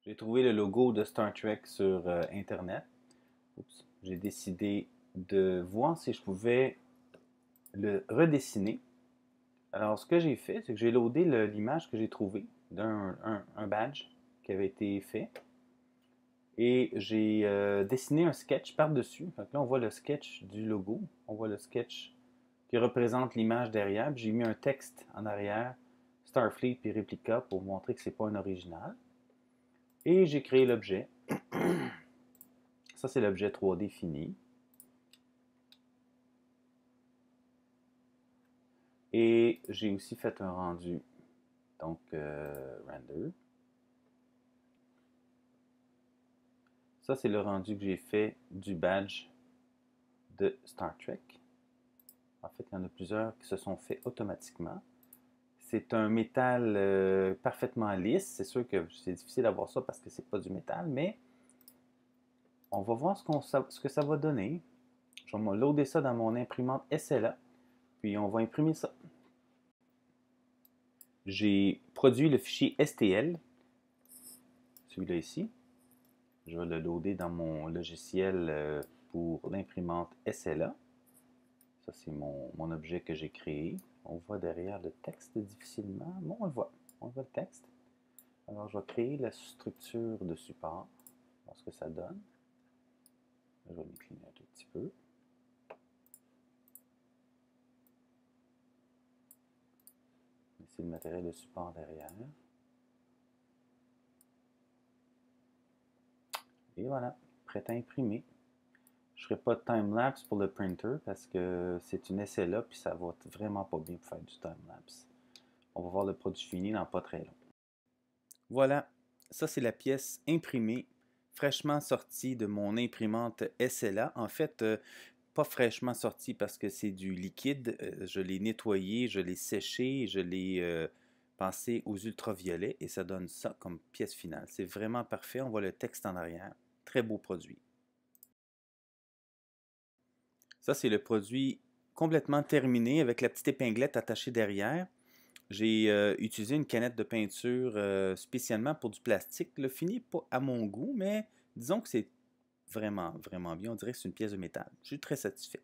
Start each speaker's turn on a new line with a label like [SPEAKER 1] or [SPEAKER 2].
[SPEAKER 1] J'ai trouvé le logo de Star Trek sur Internet. Oups. J'ai décidé de voir si je pouvais le redessiner. Alors, ce que j'ai fait, c'est que j'ai loadé l'image que j'ai trouvée d'un un badge qui avait été fait. Et j'ai dessiné un sketch par-dessus. Donc là, on voit le sketch du logo. On voit le sketch qui représente l'image derrière. J'ai mis un texte en arrière, Starfleet puis Replica, pour montrer que ce n'est pas un original. Et j'ai créé l'objet. Ça, c'est l'objet 3D fini. Et j'ai aussi fait un rendu, donc render. Ça, c'est le rendu que j'ai fait du badge de Star Trek. En fait, il y en a plusieurs qui se sont faits automatiquement. C'est un métal parfaitement lisse. C'est sûr que c'est difficile d'avoir ça parce que c'est pas du métal, mais on va voir ce que ça va donner. Je vais loader ça dans mon imprimante SLA, puis on va imprimer ça. J'ai produit le fichier STL, celui-là ici. Je vais le loader dans mon logiciel pour l'imprimante SLA. Ça, c'est mon objet que j'ai créé. On voit derrière le texte difficilement. Bon, on le voit. On voit le texte. Alors, je vais créer la structure de support. Voir ce que ça donne. Je vais l'incliner un tout petit peu. C'est le matériel de support derrière. Et voilà, prêt à imprimer. Je ne ferai pas de time-lapse pour le printer parce que c'est une SLA puis ça va vraiment pas bien pour faire du time-lapse. On va voir le produit fini dans pas très long. Voilà, ça c'est la pièce imprimée, fraîchement sortie de mon imprimante SLA. En fait, pas fraîchement sortie parce que c'est du liquide. Je l'ai nettoyé, je l'ai séché, je l'ai passé aux ultraviolets et ça donne ça comme pièce finale. C'est vraiment parfait. On voit le texte en arrière. Très beau produit. Ça, c'est le produit complètement terminé avec la petite épinglette attachée derrière. J'ai utilisé une canette de peinture spécialement pour du plastique. Le fini pas à mon goût, mais disons que c'est vraiment, vraiment bien. On dirait que c'est une pièce de métal. Je suis très satisfait.